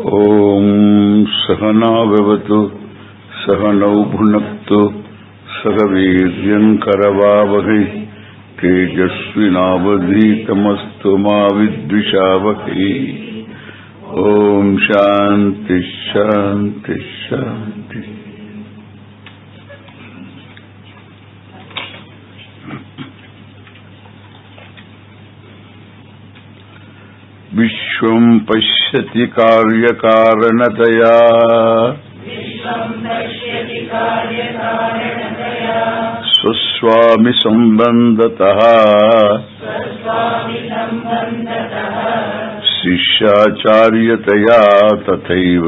ओम सहना भवतु सहनौ भुनक्तु सह वीर्यं करवावहै तेजस्विनावधीतमस्तु मा विद्विषावहै। ओम शांति शांति शांति। विश्वं पश्यति कार्यकारणतया स्वस्वामि संबंधतः शिष्याचार्यतया तथैव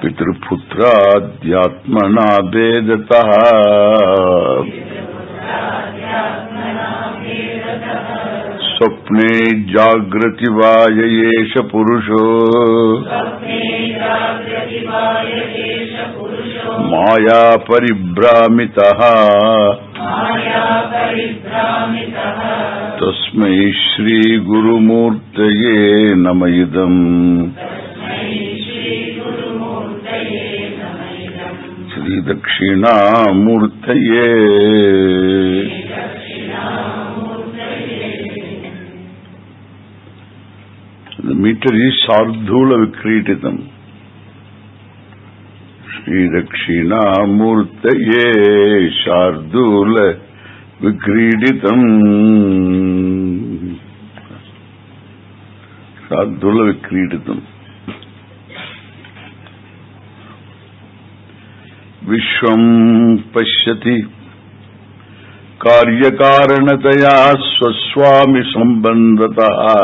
पितृपुत्राद्यात्मना भेदतः स्वप्ने जागृति वा येष पुरुषो माया परिभ्रामितः तस्मै श्री गुरुमूर्तये नमः इदम्। श्री दक्षिणामूर्तये। The meter is Sardhula Vikritam. Shri Dakshina Murtaye Sardhula Vikritam. Sardhula Vikritam. Vishwam Pashyati Karyakaranataya Swaswami Sambandhataha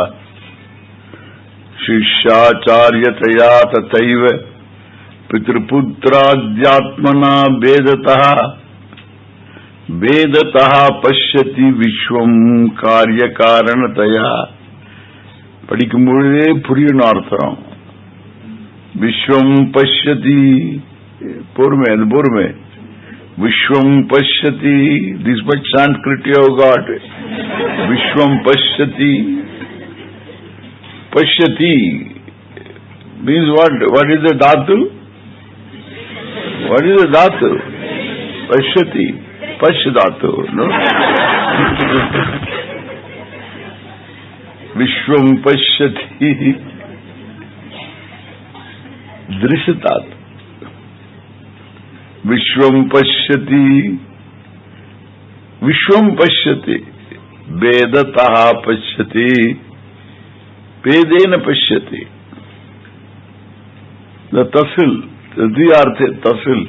शिष्याचार्यतया तथैव पितृपुत्राद्यात्मना भेदतः पश्यति विश्वं कार्यकारणतया। படிக்கும்போதே புரியணும் அர்த்தம். விஸ்வம் பஷ்யதி பொறுமை, அது பொறுமை. விஸ்வம் பஷ்யதி, this much Sanskrit you have got. Viswam பஷ்யதி. Pashyati means what? What is the dhatu? What is the dhatu? Pashyati. Pash dhatu, no? Vishwam pashyati. Drishatat. Vishwam pashyati. Vishwam pashyati. Vedataha pashyati. Vedena pashyati. The tasil, the arthe tasil.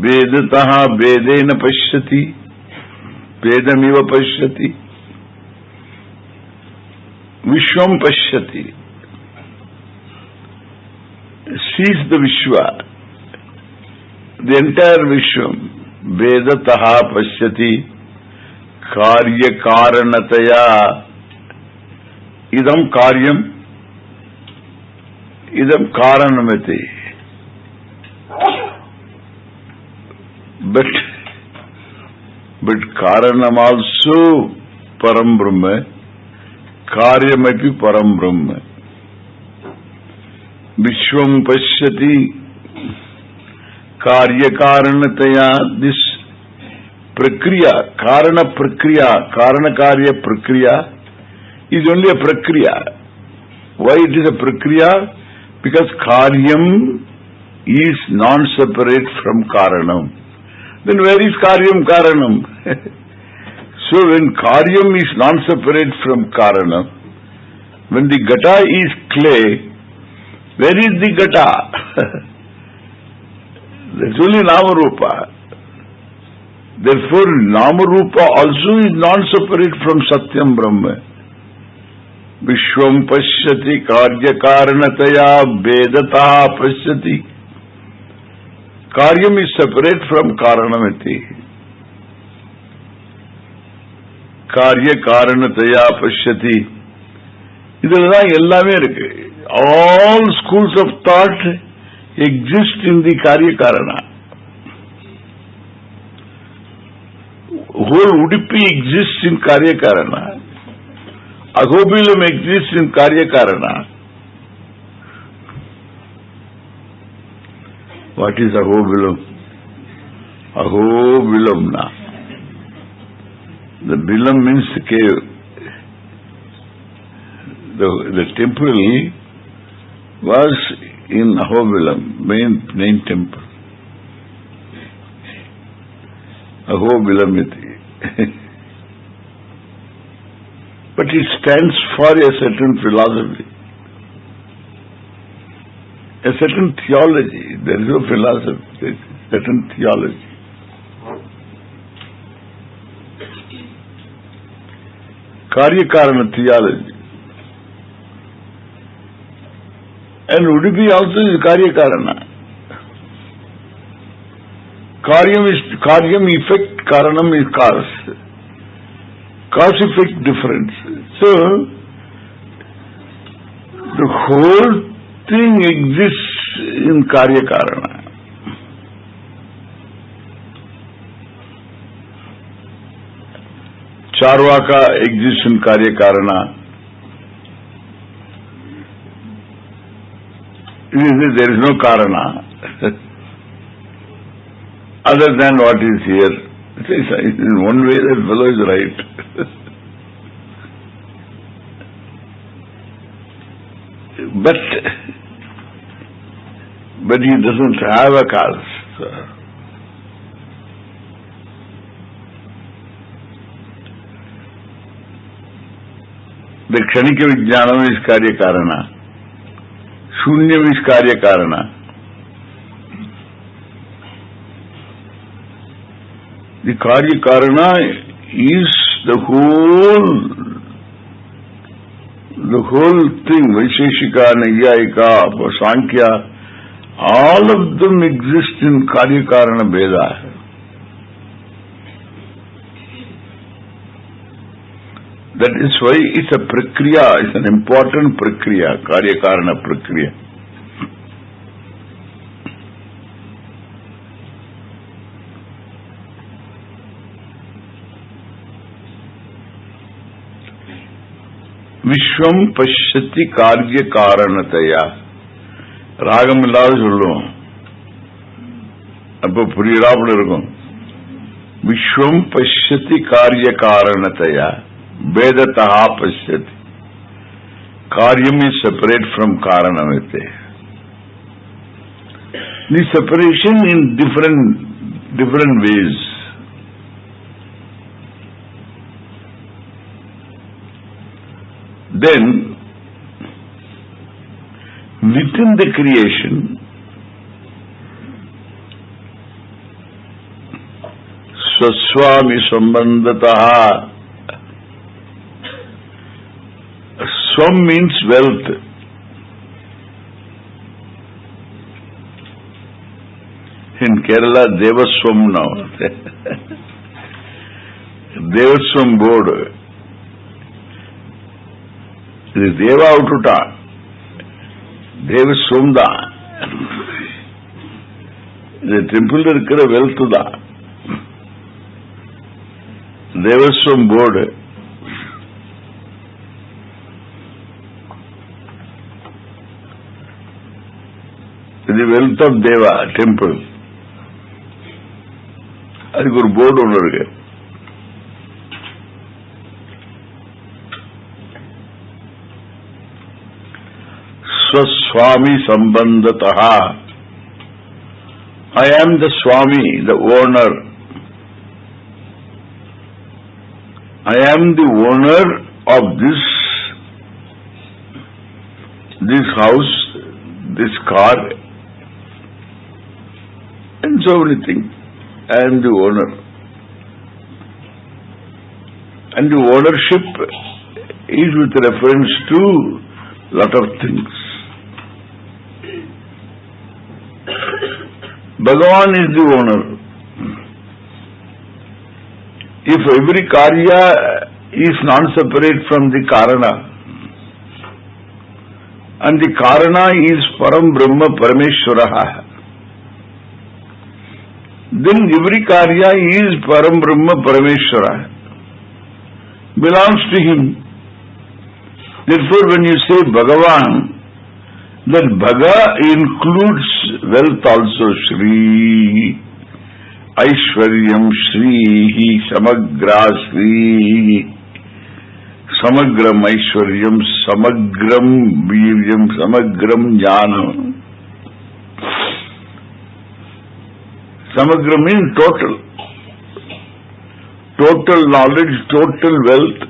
Vedataha vedena pashyati. Vedamiva pashyati. Vishwam pashyati. Sees the Vishwa. The entire Vishwam. Vedataha pashyati. Karya karanataya. Idam karyam, idam karanamati. But karanam also param brahma, karyamapi param brahma. Vishwam pashyati karya karanataya. This prakriya, karana karya prakriya is only a prakriya. Why it is a prakriya? Because karyam is non-separate from karanam. Then where is karyam karanam? So when karyam is non-separate from karanam, when the gata is clay, where is the gata? That's only Namarupa. Therefore Namarupa also is non-separate from Satyam Brahma. Vishwam pashyati karyakaranataya vedataha pashyati. Karyam is separate from karanamati. Karyakaranataya pashyati. Idhula ellame irukku. All schools of thought exist in the karyakarana. Whole Udupi exists in Karyakarana. Ahobilam exists in Karya Karana. What is Ahobilam? Ahobilamna. The Bilam means the cave. The temple was in Ahobilam, main temple. Ahobilamiti. But it stands for a certain philosophy, a certain theology. There is no philosophy, there is a certain theology. Karya-karana theology. And Udupi also is Karya-karana. Karyam effect, Karanam is cause. Cause-effect difference. So, the whole thing exists in Karya-karana. Charvaka exists in Karya-karana. There is no Karana other than what is here. In one way that fellow is right. But he doesn't have a cause. The Kshanika Vijnanam is Karya Karana. Shunyam is Karya Karana. The Karya Karana is the whole thing, Vaisheshika, Naiyayika, Sankhya, all of them exist in Karya Karana Veda. That is why it's a prakriya, it's an important prakriya, Karya Karana prakriya. Vishwam Pashyati Karya Karanataya. ராகம் இல்லாத சொல்லுவோம், அப்ப புரியுறாப்புல இருக்கும். விஸ்வம் பஷ்யதி காரிய காரணத்தையா வேதத்தா பஷ்யதி. காரியம் is separate from காரணமத்தை. The separation in different ways. Then within the creation, Swaswami Sambandataha. Swam means wealth. In Kerala, Devaswam now. Devaswam board. It is Deva Ututa. Devaswam da. The temple is wealth da. Devaswam board. The wealth of Deva temple. அதுக்கு ஒரு board ஒன்று இருக்கு. Swami Sambandataha. I am the Swami, the owner. I am the owner of this house, this car, and so many things. I am the owner. And the ownership is with reference to lot of things. Bhagavan is the owner. If every karya is non-separate from the karana, and the karana is Param Brahma Parameshwaraha, then every karya is Param Brahma Parameshwara, belongs to him. Therefore, when you say Bhagavan, that Bhaga includes wealth also. Shri, Aishwaryam, Shri, Samagra Shri, Samagram Aishwaryam, Samagram Viryam, Samagram Jnanam. Samagra means total. Total knowledge, total wealth.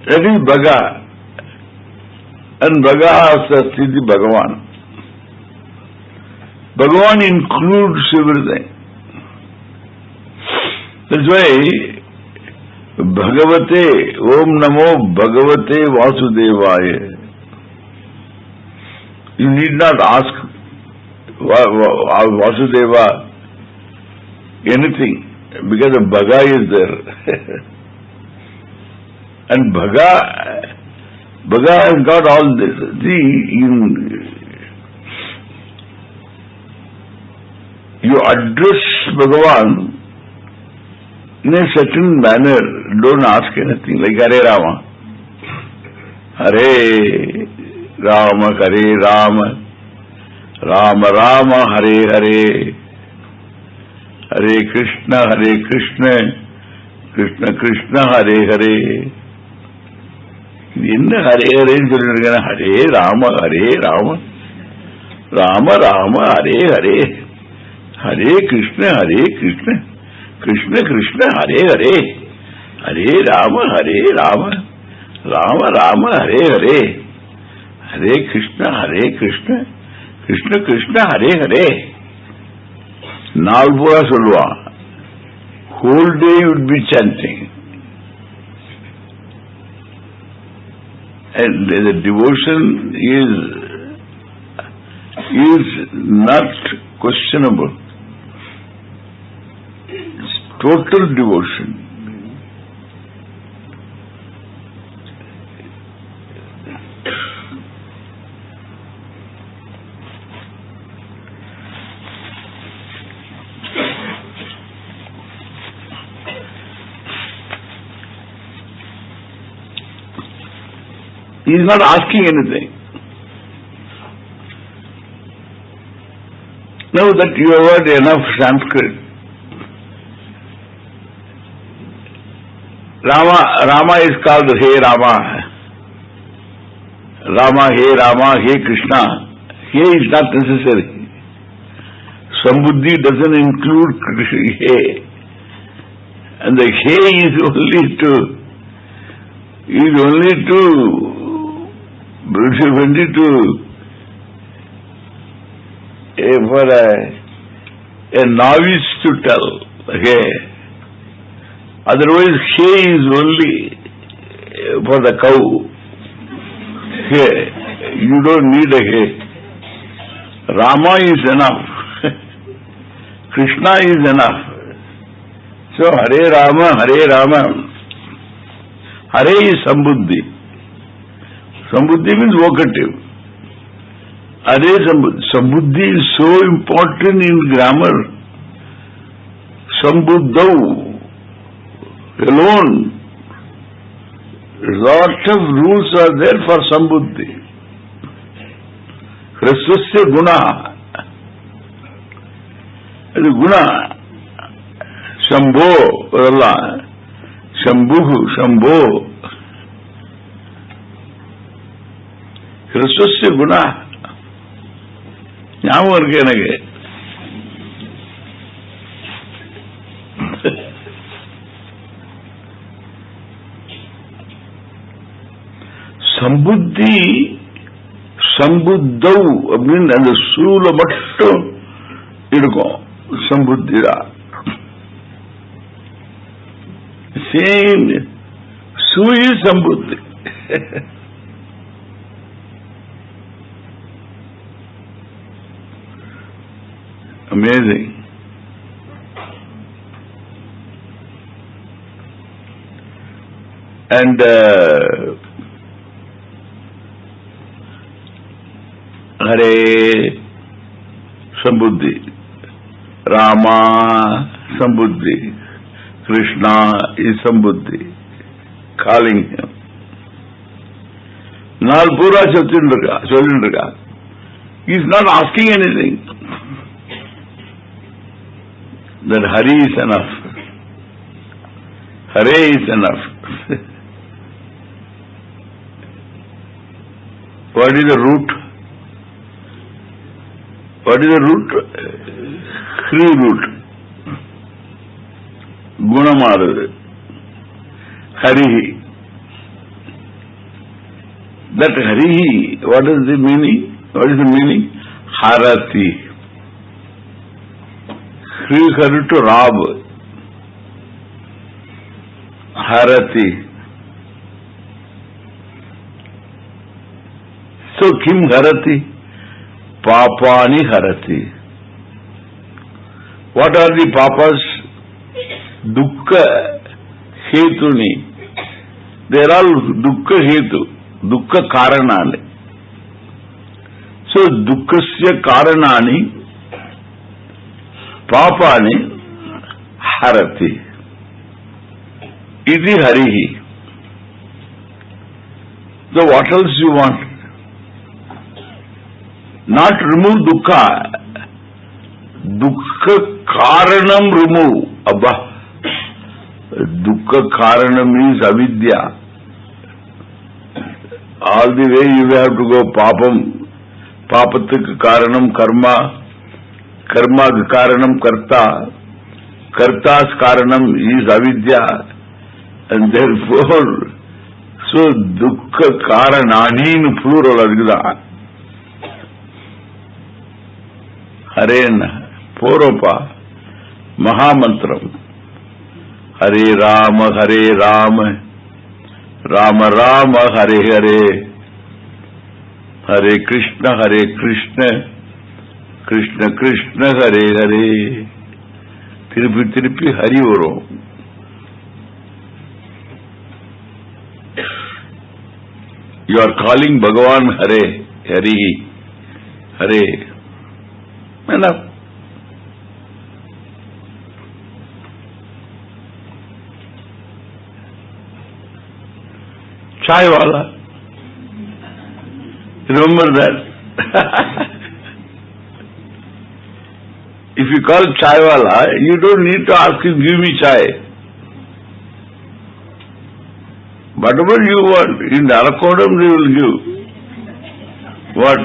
That is Bhaga. And Bhaga Sasti Bhagavan. Bhagavan includes everything. That's why Bhagavate, Om Namo Bhagavate Vasudevaya. You need not ask Vasudeva anything, because the Bhaga is there. And Bhaga has got all this. See, you address Bhagavan in a certain manner. Don't ask anything like Hare Rama. Hare Rama, Hare Rama, Rama Rama, Hare Hare, Hare Krishna, Krishna Krishna, Hare Hare. என்ன ஹரே ஹரேன்னு சொல்லிட்டு ஹரே ராம ராம ராம ஹரே ஹரே, ஹரே கிருஷ்ண கிருஷ்ண கிருஷ்ண ஹரே ஹரே, ஹரே ராம ராம ராம ஹரே ஹரே, ஹரே கிருஷ்ண கிருஷ்ண கிருஷ்ண ஹரே ஹரே. நாள் பூரா சொல்லுவான். Whole day you would be chanting. And the devotion is not questionable. It's total devotion. He is not asking anything. Now that you have heard enough Sanskrit, Rama is called Hey Rama. Hey Rama, Hey Krishna. Hey is not necessary. Sambuddhi doesn't include Hey. And the Hey is only to for a novice to tell. Okay. Otherwise, He is only for the cow. Okay. You don't need a He. Rama is enough. Krishna is enough. So, Hare Rama. Hare is Sambuddhi. Sambuddhi means vocative. Sambuddhi is so important in grammar. Sambuddhau alone. Lot of rules are there for Sambuddhi. Hrasvasya guna. Guna. Shambho. Shambho. Hrasvasya guna. ஞாபகம் இருக்கு எனக்கு. சம்புத்தி சம்புத்தௌ அப்படின்னு அந்த சூல மட்டும் இருக்கும். சம்புத்திரா same சூ is சம்புத்தி. Amazing. And Hare Sambuddhi, Rama Sambuddhi, Krishna is Sambuddhi. calling him. Naal pura sollindruka. He is not asking anything. That Hari is enough. Hare is enough. What is the root? What is the root? Hri root. Gunamadu. Harihi. That Harihi, what is the meaning? What is the meaning? Harati. Hri Hari to Rab. Harati. So Kim Harati? Papani Harati. What are the papas? Dukkha Hetuni. They are all Dukkha Hetu. Dukkha Karanani. So Dukkasya Karanani Papani Harati. Iti Harihi. So what else you want? Not remove dukkha. Dukkha karanam remove. Abba. Dukkha karanam is avidya. All the way you have to go papam. Papatik karanam karma. Karma karanam karta. Karta's karanam is avidya. And therefore, so dukkha karanani in plural adhigda. Harena, Poropa, Mahamantram. Hare Rama, Rama Rama, Hare Hare. Hare Krishna, Krishna Krishna, Hare Hare. Tirupi Hari Oro. You are calling Bhagavan Hare, Hare. Enough. Chai wala. Remember that. If you call chai wala, you don't need to ask him, give me chai. Whatever you want, in the Arakodam they will give. What?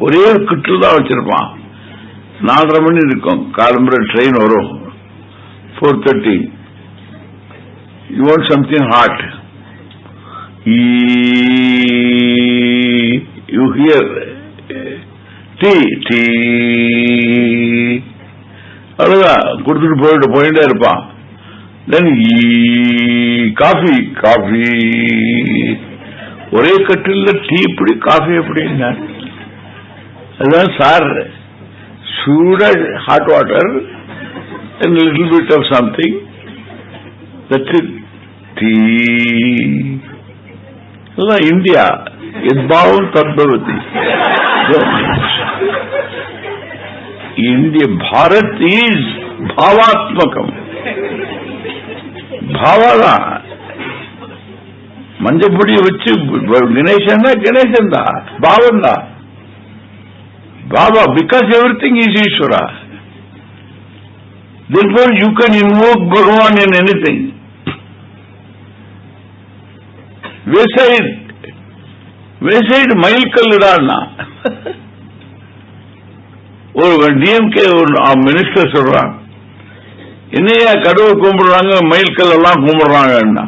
ஒரே கிட்டில் தான் வச்சிருப்பான். 4:30 மணி இருக்கும். காலம்பரை train வரும். 4:30. You want something hot. You hear tea. அவ்வளவுதான் கொடுத்துட்டு போயிட்டே இருப்பான். Then coffee. ஒரே கட்டில் டீ இப்படி காஃபி எப்படிங்க? அதுதான் சார், சூடா hot water and little bit of something, that's it. Tea. India, Yadbhavam Tadbhavati. India, Bharat is Bhavatmakam. Bhavada. Manjapudi vachu Ganeshan da. Bhavan da. Baba, because everything is Ishvara. Therefore you can invoke Bhagavan in anything. Wayside Mailkal idana. ஒரு DMK minister சொல்றான், என்னையா கடவுள் கும்பிடுறாங்க, மயில்கல் எல்லாம் கும்பிடுறாங்க.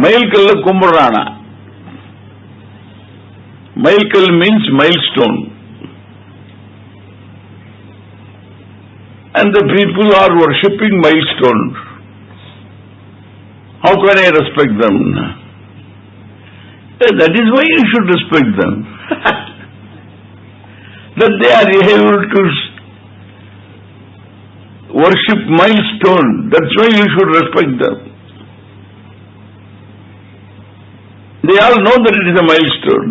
மயில்கல்ல கும்பிடுறானா? Mailkal means milestone. And the people are worshipping milestones. How can I respect them? That is why you should respect them. That they are able to worship milestone. That's why you should respect them. They all know that it is a milestone.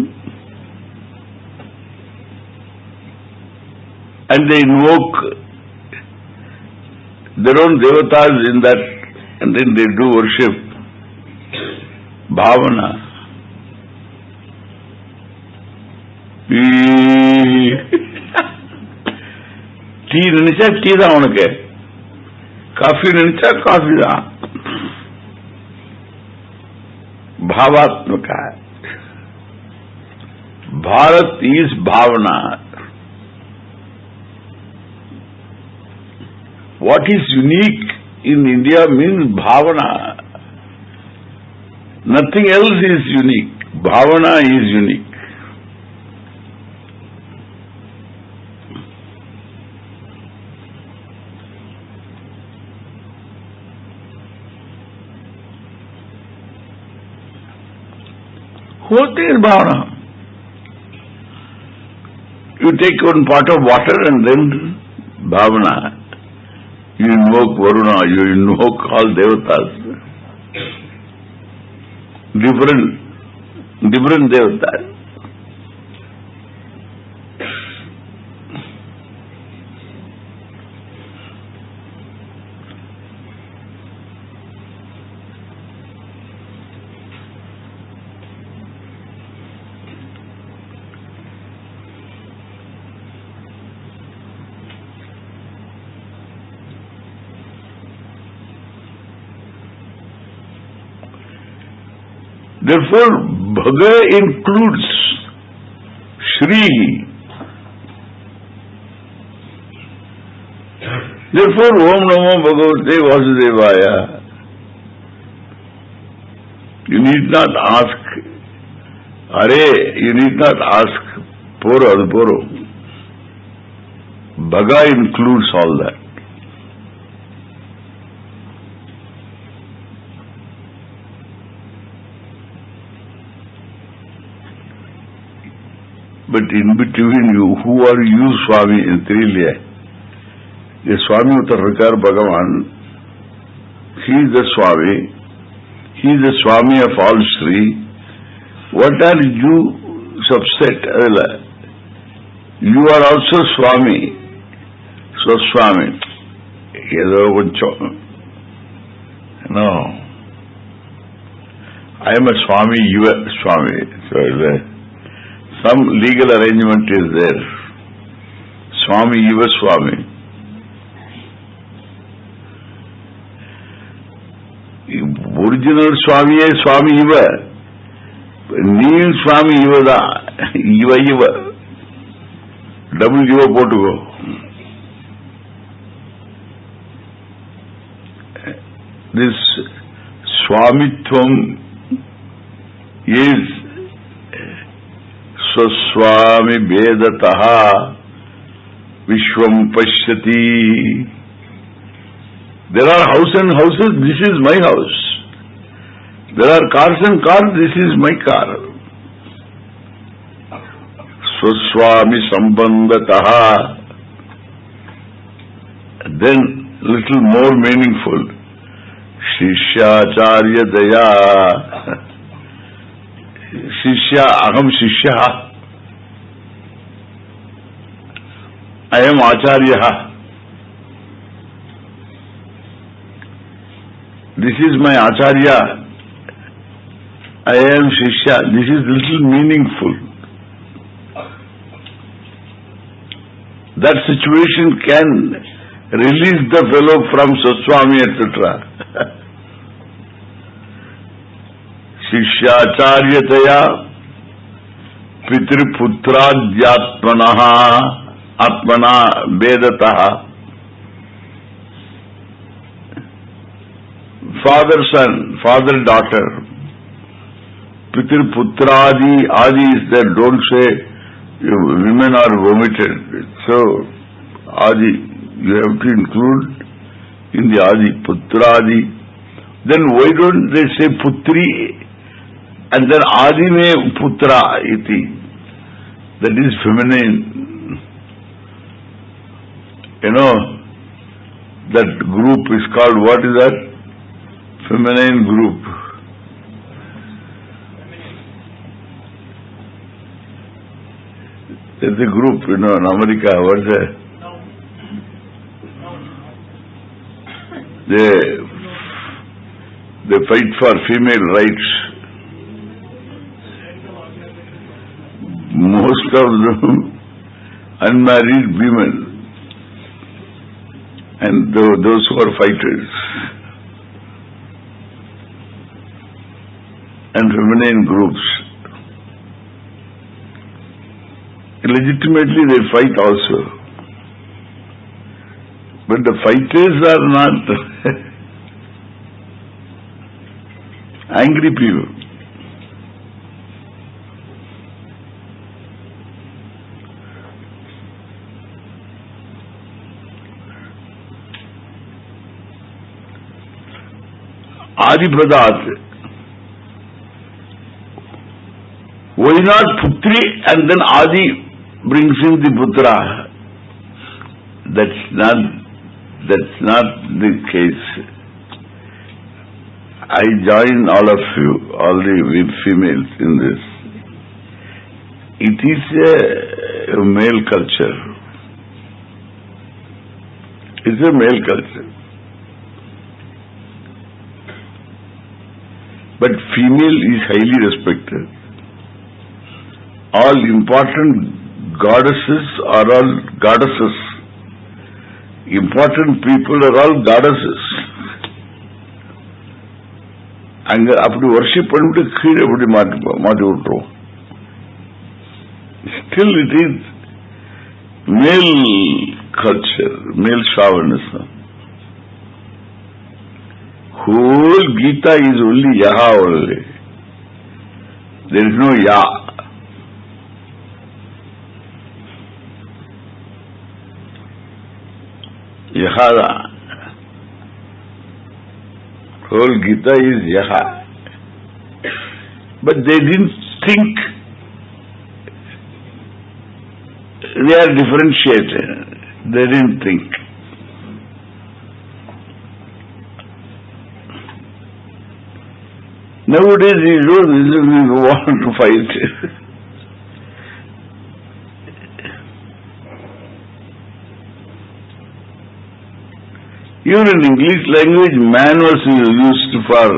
And they invoke their own devatas in that, and then they do worship. Bhavana. Tea நினைச்சா tea தான் உனக்கு, coffee நினைச்சா coffee தான். भावात्मक है. Bharat is bhavana. What is unique in India means bhavana. Nothing else is unique. Bhavana is unique. Whole thing is bhavana. You take one pot of water and then bhavana. You invoke Varuna, you invoke all devatas. Different devatas. Therefore, Bhaga includes Shri. Therefore, Om Namo Bhagavate Vasudevaya. You need not ask, Are, you need not ask, Poro, Poro. Bhaga includes all that. But in between you, who are you, Swami, in Trilya? The Swami Uttarvikar Bhagavan, he is the Swami, he is the Swami of all Sri. What are you subset? You are also Swami. So Swami. No. I am a Swami, you are Swami. So some legal arrangement is there. Swami, Iva Swami. Original Swami is Swami Iva. New Swami Iva da. Iva. Double Iva Portugo. This Swamitvam is Swami Vedataha Vishwam Pashyati. There are houses and houses, this is my house. There are cars and cars, this is my car. Swami Sambandataha. Then little more meaningful. Shishya-charya Daya. Shishya, Aham Shishya. I am Acharya. This is my Acharya. I am Shishya. This is little meaningful. That situation can release the fellow from Swami, etc. Shishya-charyataya Pitri-putradhyatmanaha Atmana Vedataha. Father-son, father-daughter. Pitri-putradi, Adi is there, don't say women are vomited. So, Adi, you have to include in the Adi, Putradi. Then why don't they say Putri and then Adi me Putra iti? That is feminine. You know, that group is called, what is that? Feminine group. There's a group, you know, in America, what's that? they fight for female rights. Most of them unmarried women, and those who are fighters, and feminine groups. Legitimately they fight also. But the fighters are not angry people. Adipadat. Why not Putri and then Adi brings in the Putra? That's not the case. I join all of you, all the females in this. It is a male culture. It's a male culture. But female is highly respected. All important goddesses are all goddesses. Important people are all goddesses. அங்க அப்படி worship பண்ணிட்டு கீழே எப்படி மாட்டி விட்டுரும். Still it is male culture, male chauvinism. Whole Gita is only Yaha only. There is no Ya. Yaha. Whole Gita is Yaha. But they didn't think they are differentiated. They didn't think. Nowadays you don't want to fight. Even in English language, man was used for.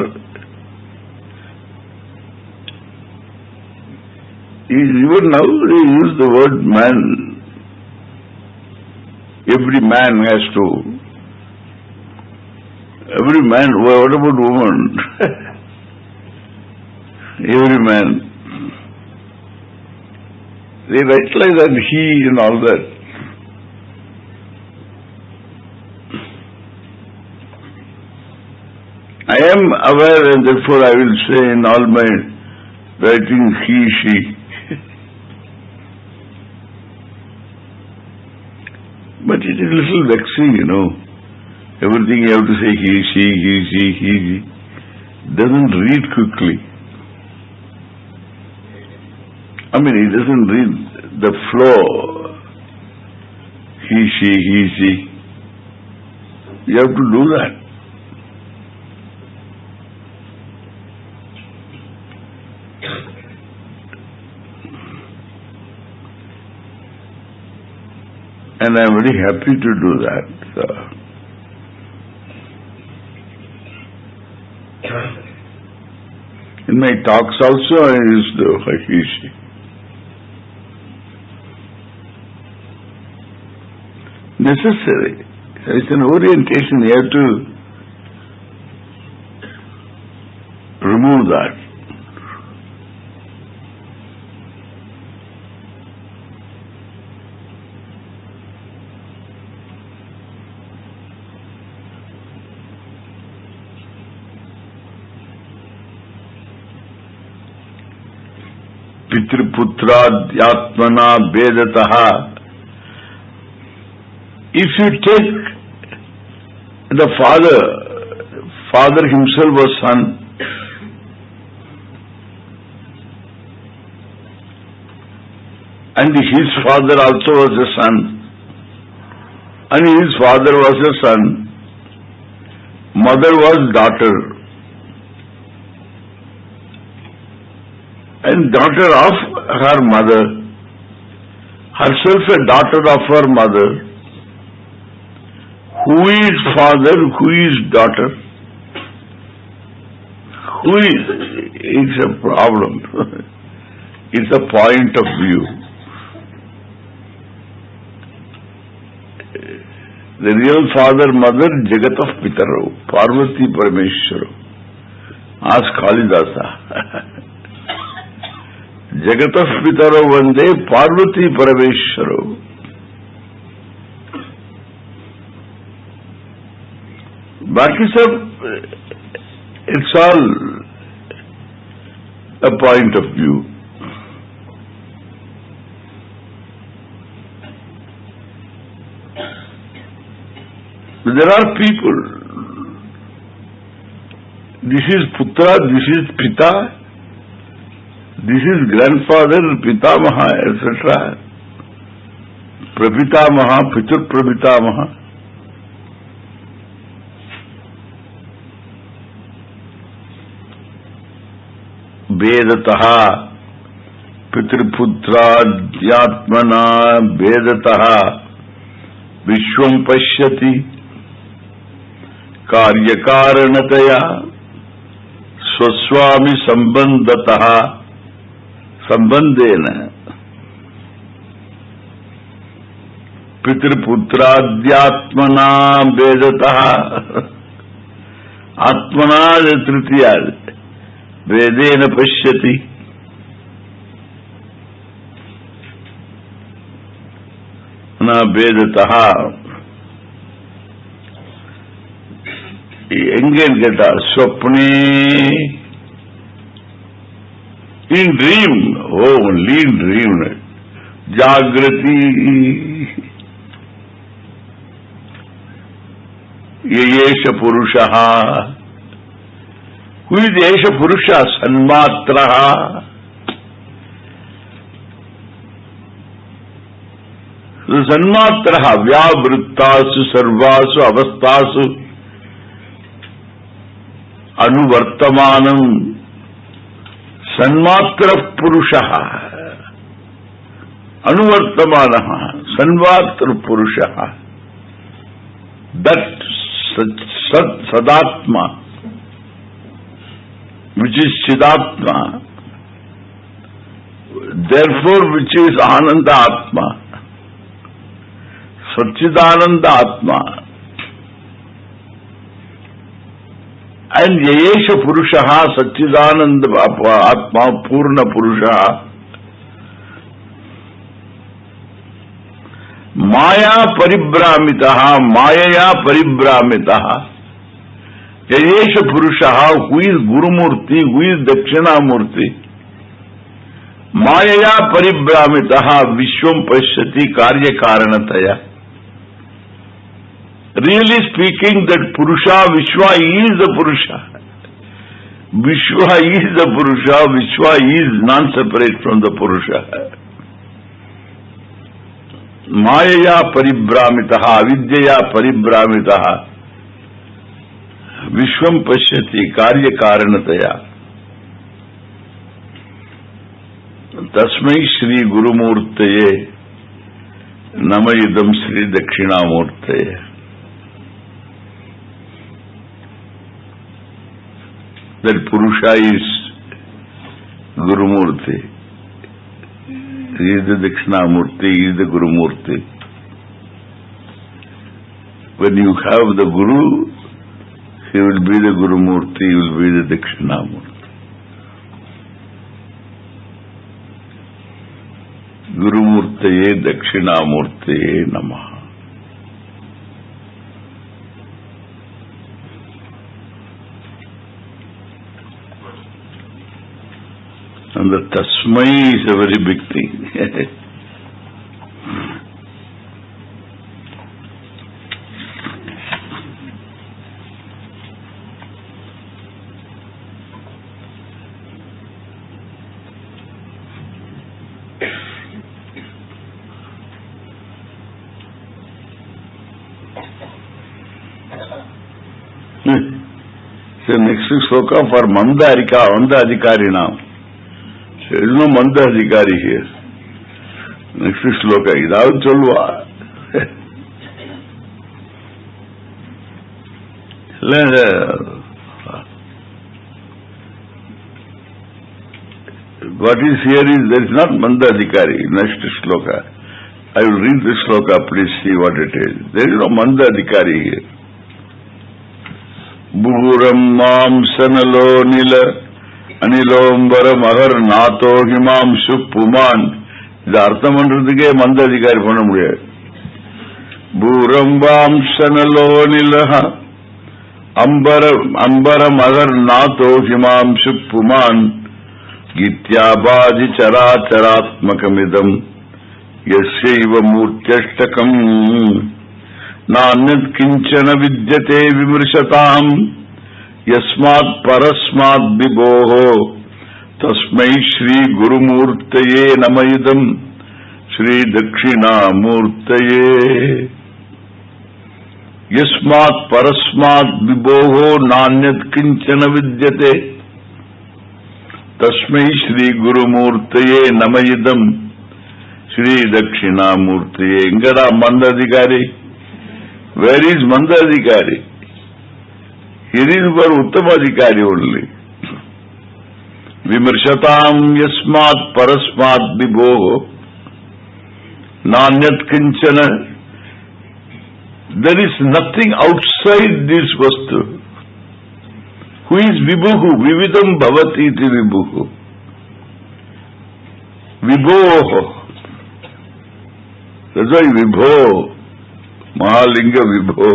Even now they use the word man. Every man has to. Every man. What about woman? Every man. They write like that, he and all that. I am aware, and therefore I will say in all my writing he, she. But it is a little vexing, you know. Everything you have to say he, she. Doesn't read quickly. I mean, he doesn't read the flow. He, she. You have to do that. And I am very happy to do that. So. In my talks also I used to he, she. Necessary. It's an orientation. You have to remove that. Pitriputradyatmana vedataha. If you take the father himself was son, and his father also was a son, and his father was a son, mother was daughter, and daughter of her mother, herself a daughter of her mother. Who is father? Who is daughter? Who is? It's a problem. It's a point of view. The real father, mother, Jagatah Pitaro, Parvati Parameshwaro. Ask Kalidasa. Jagatah Pitaro Vande Parvati Parameshwaro. Baki sab, it's all a point of view. There are people, this is Putra, this is Pita, this is grandfather, Pitamaha, etc. Prabhitamaha, Pitur Prabhitamaha. Vedataha, Pitriputra, Dhyatmana, Vedataha, Vishwam Pashyati. कार्यकारणतया स्वस्वामी संबंधतः संबंधेन पितृपुत्राद्यात्मना वेदतः आत्मना तृतीया वेदेन पश्यति न वेदतः Again get a swapne, in dream, oh, only in dream, jagrati, yesha purushaha. Who is yesha purusha? Sanmatraha. Sanmatraha, vyavrittasu sarvasu avastasu अनुवर्तमानम सन्मात्र पुरुषः अनुवर्तमानः सन्मात्र पुरुषः that sadatma which is chidatma, therefore which is ananda atma, satchidananda atma. And Yesha Purushaha Satchidananda Atma Purna Purushaha Maya Paribramitaha Mayaya Paribramitaha Yesha Purushaha, who is Guru Murti, who is Dakshina Murti, Mayaya Paribramitaha Vishwam Pashyati Karya Karanataya. Really speaking, that Purusha, Vishwa is the Purusha. Vishwa is the Purusha, Vishwa is non-separate from the Purusha. Mayaya Paribramitaha, Avidyaya Paribramitaha, Vishwam Pashyati, Karya Karanataya. Tasmai Shri Guru Murtaye, Namayidam Shri Dakshina Murtaye. That Purusha is Guru Murti. He is the Dakshina Murti, he is the Guru Murti. When you have the Guru, he will be the Guru Murti, he will be the Dakshina Murti. Guru Murtaye Dakshina Murtaye Namaha. And the Tasmai is a very big thing. So next sloka for Mandarika, Mandadikari now. There is no Mandadikari here. Next sloka, Idao Cholva. What is here is, there is not Manda Adhikari. Next shloka. I will read this shloka, please see what it is. There is no Manda Adhikari here. Buhuram mam sanalo nila anilombara mahar nato himam suppuman. இது அர்த்தம் பண்றதுக்கே மந்த அதிகாரி பண்ண முடியாது. பூரம்பாம் சனலோ நிலஹ அம்பர மகர் நாதோ ஹிமாம் சுப்புமான் கீத்யாபாதி சராச்சராத்மகமிதம் யஸ்யைவ மூர்த்யஷ்டகம் நான்யத் கிஞ்சன வித்யதே விமர்சதாம் யஸ்மாத் பரஸ்மாத் விபோஹோ तस्मै श्री गुरुमूर्तये नमः श्री दक्षिणामूर्तये यस्मात् परस्मात् विभोः नान्यत् किंचन विद्यते तस्मै श्री गुरुमूर्तये नमः श्री दक्षिणामूर्तये. इंगड़ा मंदाधिकारी? Where is मंदाधिकारी? Here is for उत्तमाधिकारी only. विमर्शताम यस्मात् परस्मात् विभोः नान्यत् किंचन. There is nothing outside this vastu. Who is vibhuhu? Vividam bhavati iti vibhuhu. Vibhoho. That's why vibho. Mahalinga vibho.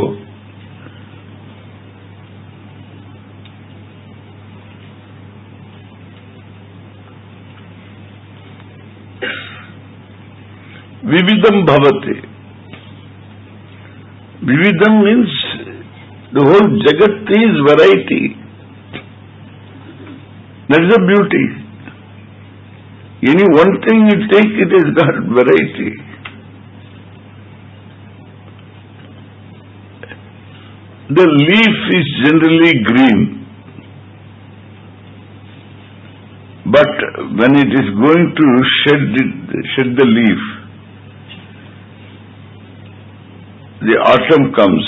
Vividam bhavati. Vividam means the whole jagat is variety. That is the beauty. Any one thing you take, it has got variety. The leaf is generally green, but when it is going to shed the leaf, the autumn comes.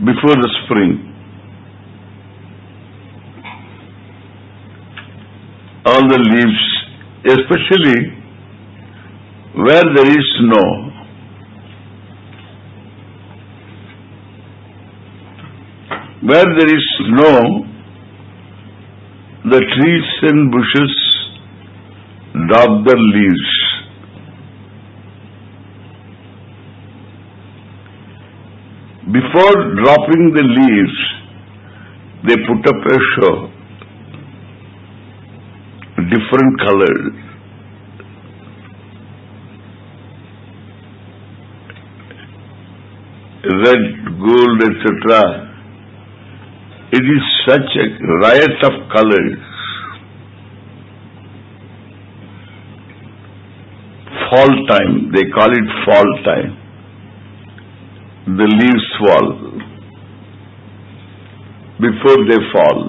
Before the spring. All the leaves, especially where there is snow, where there is snow, the trees and bushes drop their leaves. Before dropping the leaves, they put up a show, different colors. Red, gold, etc. It is such a riot of colors. Fall time, they call it fall time. The leaves fall before they fall.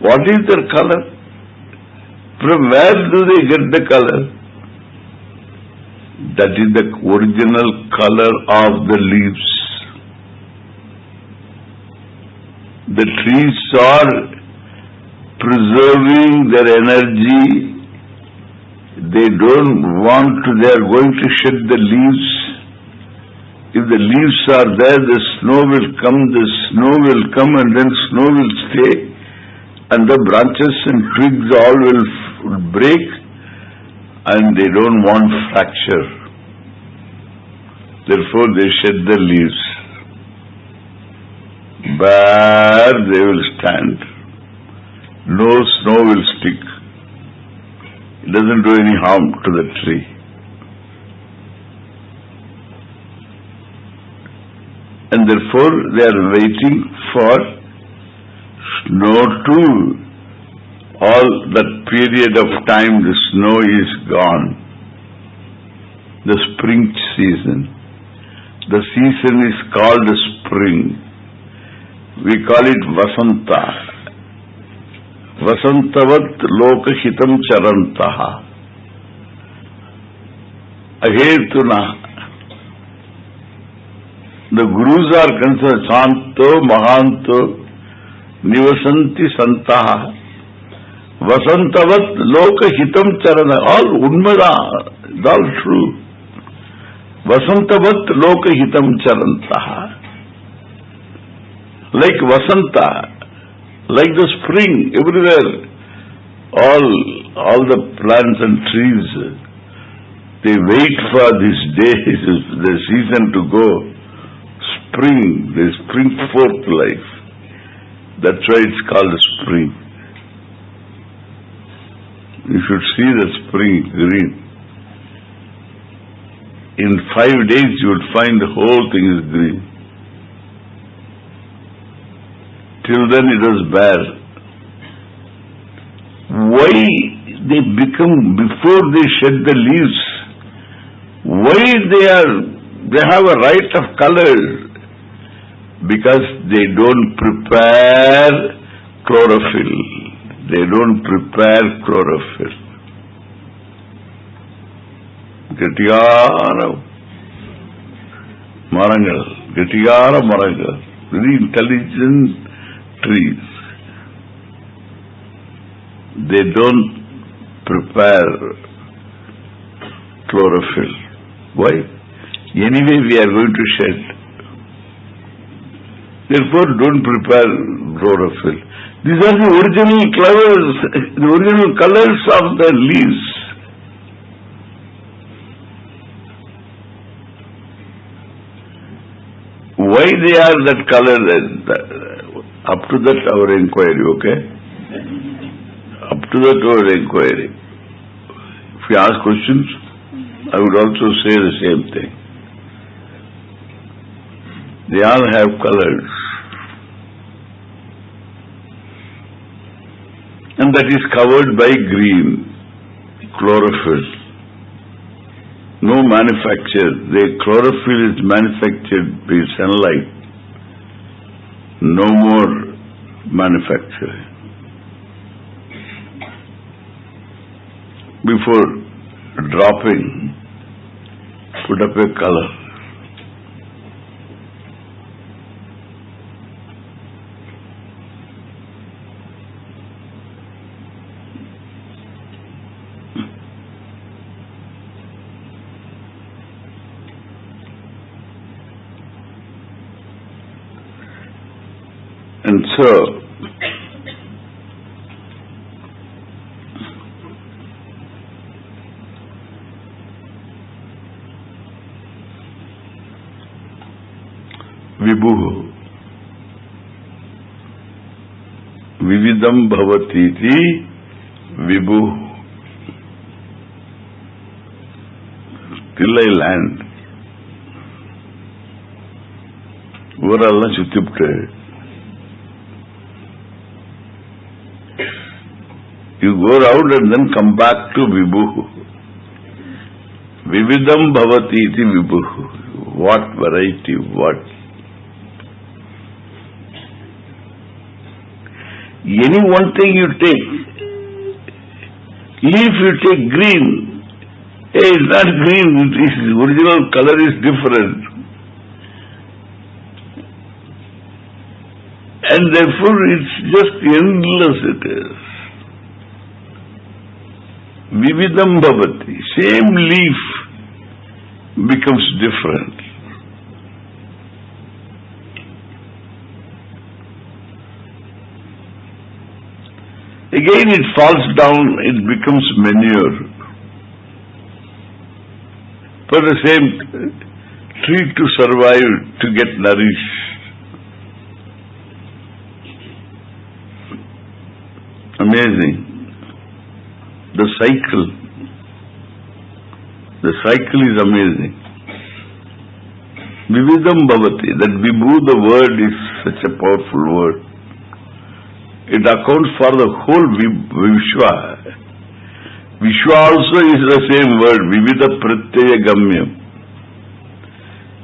What is their color? From where do they get the color? That is the original color of the leaves. The trees are preserving their energy. They don't want to, they are going to shed the leaves. If the leaves are there, the snow will come and then snow will stay, and the branches and twigs all will break, and they don't want fracture. Therefore they shed the leaves. Bare they will stand. No snow will stick. It doesn't do any harm to the tree. And therefore they are waiting for snow too. All that period of time the snow is gone. The spring season. The season is called spring. We call it Vasanta. Vasantavat lokahitam charantaha. ahetuna. The gurus are concerned, Santo, Mahanto, Nivasanti Santaha, Vasantavat Loka Hitam Charana, all Unmada, it's all true. Vasantavat Loka Hitam Charantaha. Like Vasanta, like the spring, everywhere, all the plants and trees, they wait for this day, the season to go. Spring, they spring forth life. That's why it's called spring. You should see the spring green. In 5 days you would find the whole thing is green. Till then it was bare. Why they become, before they shed the leaves, why they have a right of color? Because they don't prepare chlorophyll. They don't prepare chlorophyll. Getiyara Marangal, very intelligent trees. They don't prepare chlorophyll. Why? Anyway we are going to shed. Therefore don't prepare chlorophyll. These are the original colors of the leaves. Why they are that color? Up to that our inquiry, okay? Up to that our inquiry. If you ask questions, I would also say the same thing. They all have colors. And that is covered by green, chlorophyll. No manufacture. The chlorophyll is manufactured by sunlight. No more manufacturing. Before dropping, put up a color. And so, Vibhu, Vividam Bhavatiti, Vibhu. Till I land. Overall, Chuttipte. You go round and then come back to Vibhu. Vividam Bhavati iti Vibhu. What variety, what? Any one thing you take, leaf you take green. Hey, it's not green, its original color is different. And therefore it's just endless it is. Vividam bhavati, same leaf becomes different. Again it falls down, it becomes manure. For the same tree to survive, to get nourished. Amazing. The cycle is amazing. Vividam bhavati, that vibhu, the word is such a powerful word. It accounts for the whole Vishwa. Vishwa also is the same word, Vividha Pratyaya Gamyam.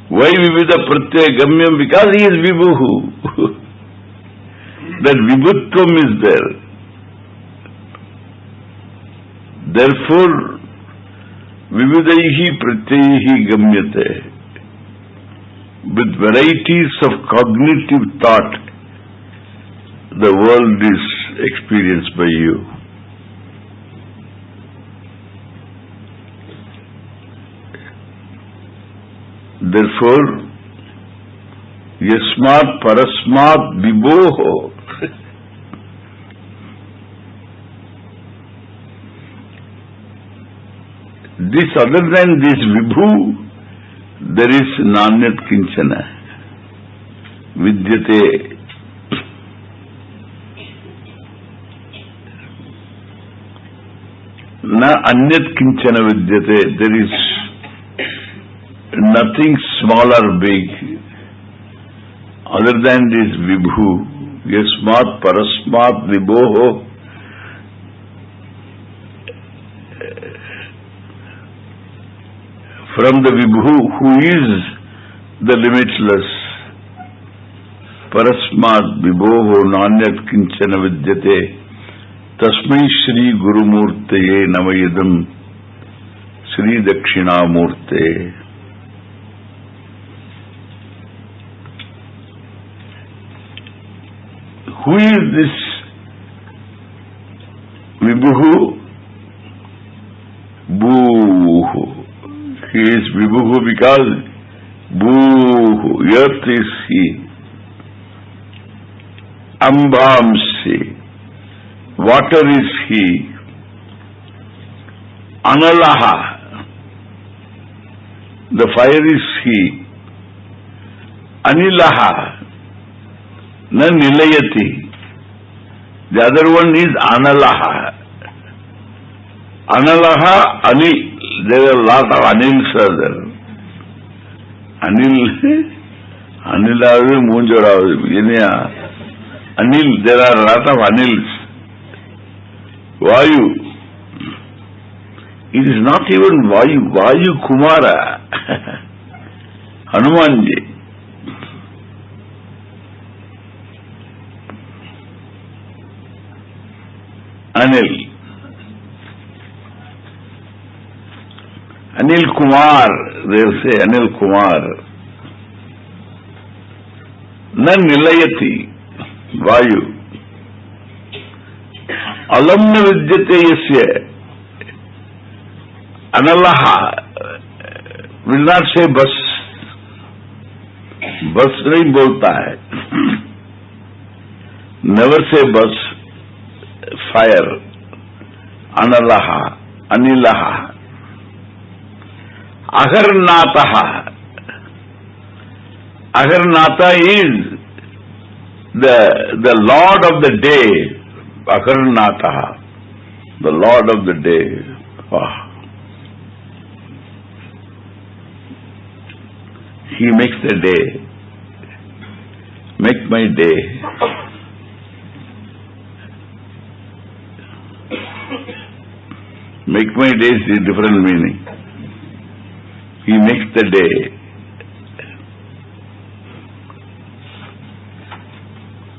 Why Vividha Pratyaya Gamyam? Because he is Vibhu. That Vibhutvam is there. Therefore, vividaihi pratyaihi gamyate. With varieties of cognitive thought, the world is experienced by you. Therefore, yasmat parasmat vibhoho. This other than this vibhu, there is nanyat kinchana. Vidyate. Na anyat kinchana vidyate. There is nothing small or big other than this vibhu. Yasmat parasmat vibhoho. From the vibhu who is the limitless. Parasmat vibhoho nanyat kinchana vidyate. Tasmai Shri Gurumurtaye Namayidam Shri Dakshinamurte. Who is this Vibhu? Bhuhu. He is Vibhu because Bhuhu, earth is he. Ambhamsi, water is he. Analaha, the fire is he. Anilaha, na nilayati. The other one is Analaha. Analaha, Anil. There are a lot of Anils there. Anil, Anilavu, Munjaravu, Anil, there are a lot of Anils. Vayu. It is not even Vayu, Vayu Kumara. Hanumanji. Anil. Anil Kumar, they say Anil Kumar. Na nilayati, Vayu. Alamna vidyate yasya. Analaha will not say bus. Bus nahi bolta hai. Never say bus. Fire. Analaha, Anilaha. Agarnataha. Agarnata is the Lord of the day. Agarnataha. The Lord of the day. Oh. He makes the day. Make my day. Make my day is a different meaning. He makes the day.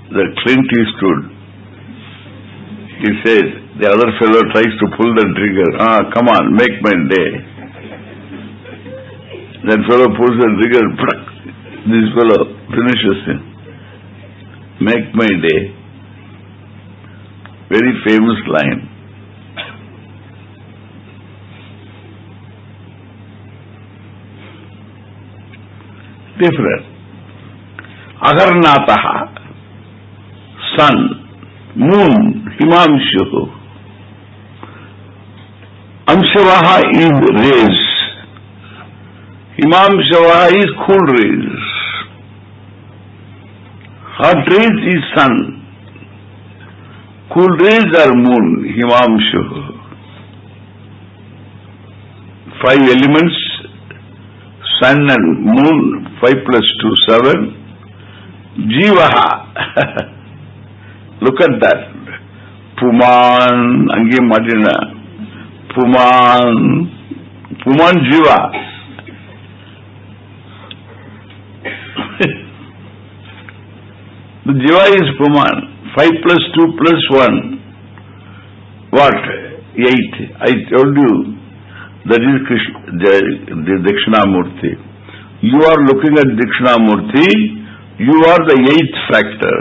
The Clint Eastwood, he says, the other fellow tries to pull the trigger. Come on, make my day. That fellow pulls the trigger, this fellow finishes him. Make my day. Very famous line. Different. Agarnataha, sun, moon, himamshu. Amshavaha is rays. Himamshavaha is cool rays. Hot rays is sun. Cool rays are moon, himamshu. 5 elements, sun and moon, 5 plus 2, 7. Jivaha. Look at that. Puman, Angi Madina. Puman Jiva. The Jiva is Puman. 5 plus 2 plus 1. What? 8. I told you, That is the Dakshinamurti. You are looking at Dakshinamurti, you are the eighth factor.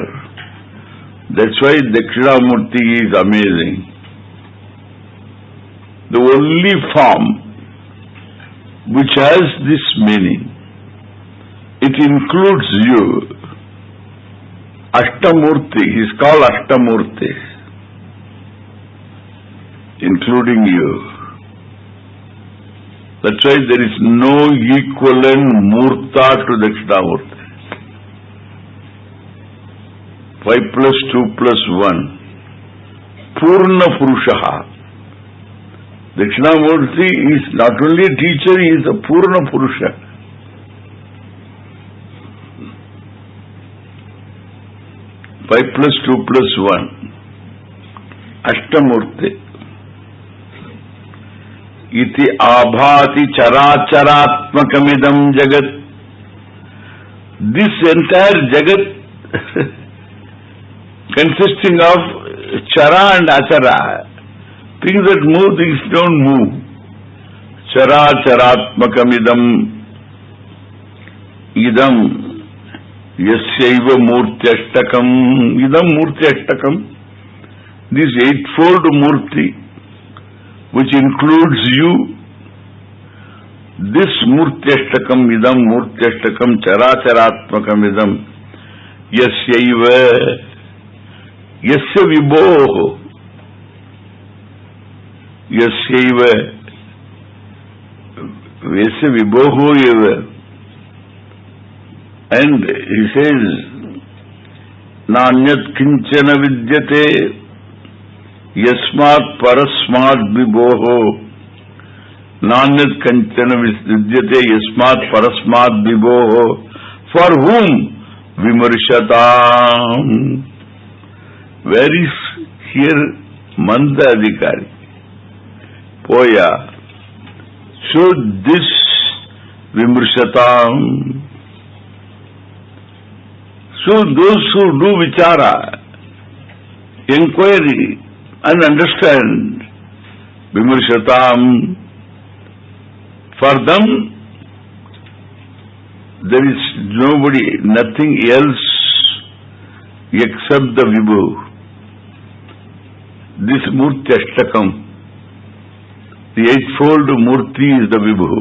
That's why Dakshinamurti is amazing. The only form which has this meaning, it includes you. Ashtamurti, he is called Ashtamurti, including you. That's why there is no equivalent Murta to Dakshinamurti. 5 plus 2 plus 1. Purna Purushaha. Dakshinamurti is not only a teacher, he is a Purna Purusha. Five plus 2 plus 1. Ashtamurti. Iti abhati characharatmakamidam jagat. This entire jagat consisting of chara and achara. Things that move, things don't move. Characharatmakamidam idam yasyaiva murtyashtakam. Idam murtyashtakam. This eightfold murti, which includes you, this murtyashtakam idam murtyashtakam characharatmakam idam yasyaiva yasya vibhoho yasyaiva yasya vibhoho eva. And he says, nanyat kinchana vidyate yasmat parasmat vibhoho. Nanyat kinchana vidyate yasmat parasmat vibhoho. For whom? Vimarshatam. Where is here Manda Adhikari? Poya. So this Vimarshatam. So those who do vichara, inquiry and understand Vimarshatam, for them there is nobody, nothing else except the Vibhu. This Murti Ashtakam, the eightfold Murti is the Vibhu.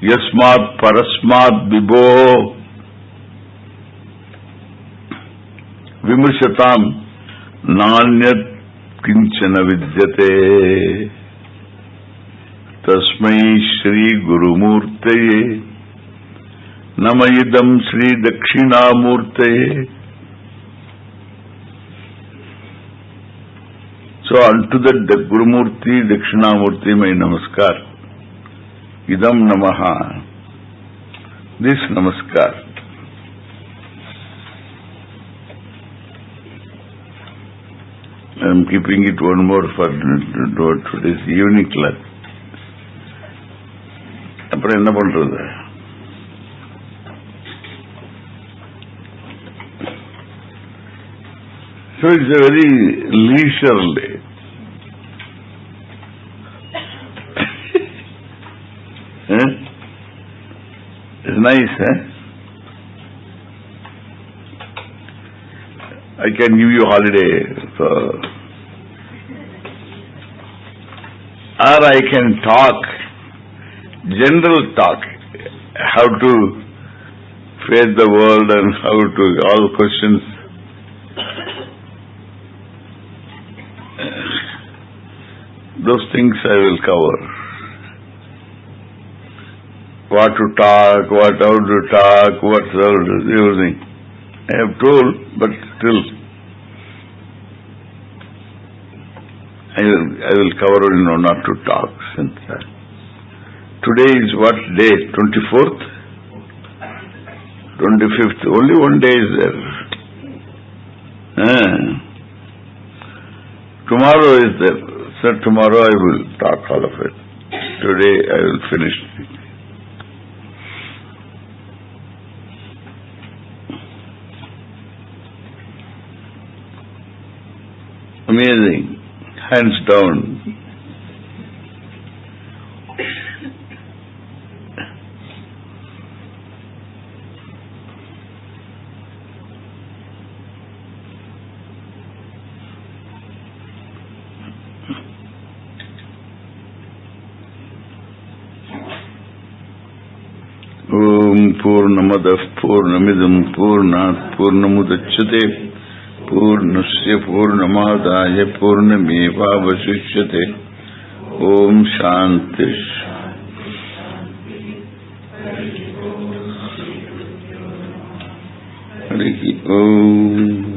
Yasmat Parasmat Vibho Vimarshatam Nanyat Kinchana Vidyate Tasmai Shri Guru Murtaye Namayidam Shri Dakshinamurtaye. So unto the Guru Murti, Dakshinamurti, my namaskar. Idam namaha. This namaskar. I am keeping it one more for today's evening class. அப்புறம் என்ன பண்றது? So it's a very leisurely. It's nice, eh? I can give you holiday, or I can talk, general talk, how to face the world and how to, all questions. Those things I will cover. What to talk, how to talk, what's everything. I have told, but still, I will cover in one or two talks. And today is what day? 24th? 25th. Only one day is there. Tomorrow is there. So tomorrow I will talk all of it. Today I will finish. Amazing. Hands down. ओम पूर्णमदः पूर्णमिदं पूर्णात् पूर्णमुदच्यते पूर्णस्य पूर्णमादाय पूर्णमेवावशिष्यते। ओम शांति। हरि ओम।